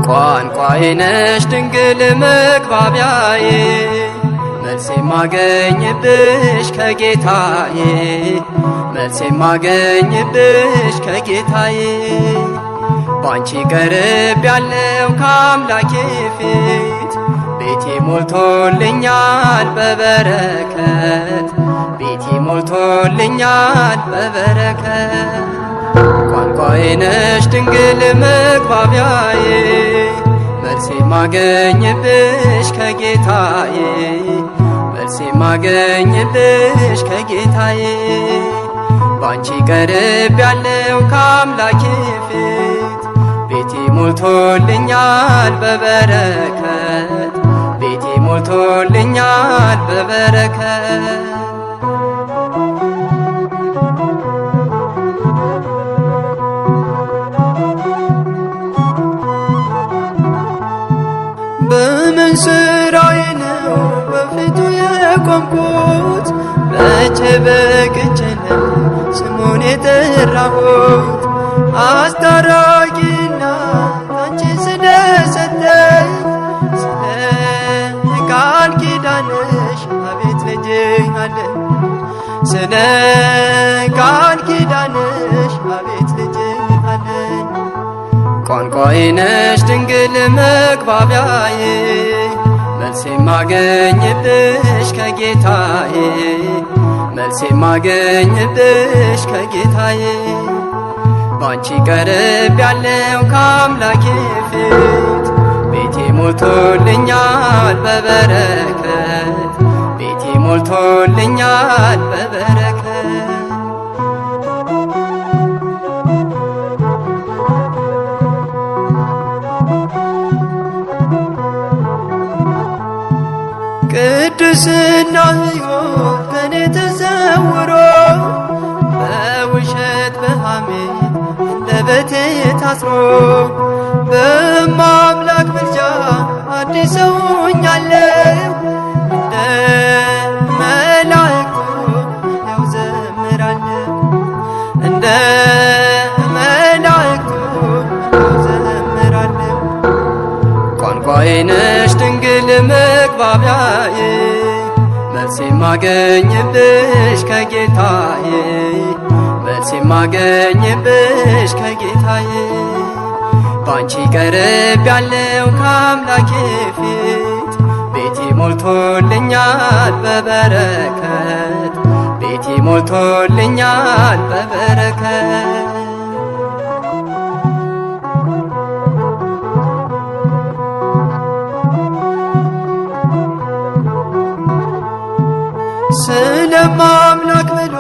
ቋንቋዬ ነሽ ድንግል መግባቢያዬ መልሴ ማገኝብሽ ከጌታዬ መልሴ ማገኝብሽ ከጌታዬ ባንቺ ቀርብ ያለው ከአምላኬ ፊት ቤቴ ሞልቶልኛል በበረከት ቤቴ ሞልቶልኛል በበረከት ቋንቋዬ ነሽ ድንግል መግባቢያዬ መልሴ ማገኝብሽ ከጌታዬ መልሴ ማገኝብሽ ከጌታዬ ባንቺ ቀርብ ያለው ከአምላኬ ፊት ቤቴ ሞልቶልኛል በበረከት ቤቴ ሞልቶልኛል በበረከት በምን ስራዬ ነው በፊቱ የቆምኩት መቼ በቅቼ ነው ስሙን የጠራሁት አስታራቂና አንቺ ስለሰጠኝ ስለ ቃል ኪዳንሽ አቤት ልጅ አለ ስለ ቃል ኪዳንሽ አቤት ልጅ አለኝ ቋንቋዬ ነሽ ድንግል መግባቢያዬ መልሴ ማገኝብሽ ከጌታዬ መልሴ ማገኝብሽ ከጌታዬ ባንቺ ቀርብ ያለው ከአምላኬ ፊት ቤቴ ሞልቶልኛል በበረከት ቤቴ ሞልቶልኛል በበረከት ቅድስና ሕይወት ከኔ ተሰውሮ በውሸት በሐሜት አንደበቴ ታስሮ በማምላክ ምልጃ አዲስ ሰው ሆኛለሁ እንደ መላእክቱ ያው ዘምራለሁ እንደ መላእክቱ ያው ዘምራለሁ ቋንቋዬ ነሽ ድንግል መግባቢያዬ መልሴ ማገኝብሽ ከጌታዬ መልሴ ማገኝብሽ ከጌታዬ ባንቺ ቀርብ ያለው ከአምላኬ ፊት ቤቴ ሞልቶልኛል በበረከት ቤቴ ሞልቶልኛል በበረከት ስለማምላክ ብሎ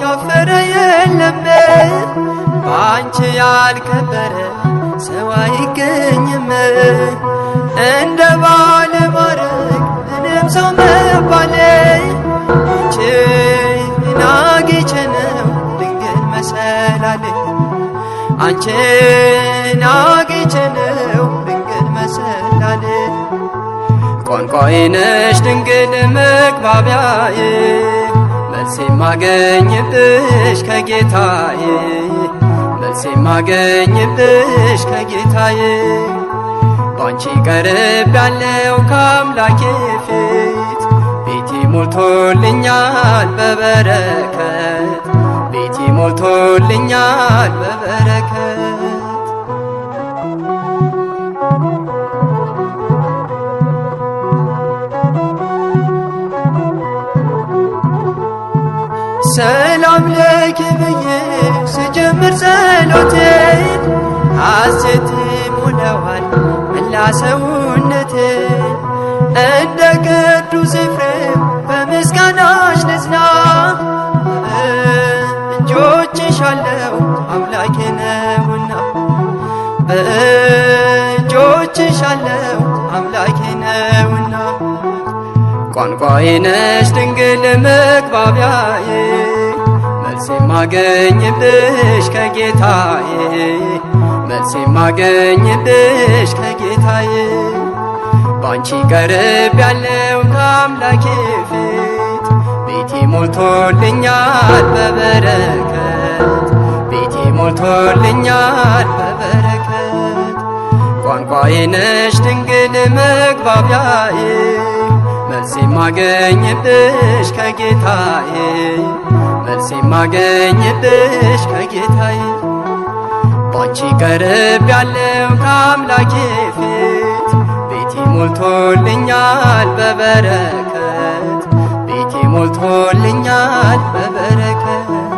ያፈረ የለም በአንቺ ያልከበረ ሰው አይገኝም እንደ ባለ ማረግ እኔም ሰው መባሌ አንቺን አግኝቼ ነው ድንግል መሰላሌ አንቺን አግኝቼ ነው ድንግል መሰላሌ ቋንቋዬ ነሽ ድንግል መግባቢያዬ መልሴ ማገኝብሽ ከጌታዬ መልሴ ማገኝብሽ ከጌታዬ ባንቺ ቀርብ ያለው ከአምላኬ ፊት ቤቴ ሞልቶልኛል በበረከት ቤቴ ሞልቶልኛል በበረከት ሰላም ለኪ ብዬ ስጀምር ጸሎቴን ሐሴት ሞላዋል መላ ሰውነቴን እንደ ቅዱስ ኤፍሬም በምስጋናሽ ልጽና በእጆችሽ አለው አምላኬ ነውና በእጆችሽ አለው አምላኬ ነውና ቋንቋዬ ነሽ ድንግል መግባቢያዬ መልሴ ማገኝብሽ ከጌታዬ መልሴ ማገኝብሽ ከጌታዬ ባንቺ ቀርብ ያለው ከአምላኬ ፊት ቤቴ ሞልቶልኛል በበረከት ቤቴ ሞልቶልኛል በበረከት ቋንቋዬ ነሽ ድንግል መግባቢያዬ መልስ የማገኝብሽ ከጌታዬ መልስ የማገኝብሽ ከጌታዬ ባንቺ ቀርብ ያለው ከአምላኬ ፊት ቤቴ ሞልቶልኛል በበረከት ቤቴ ሞልቶልኛል በበረከት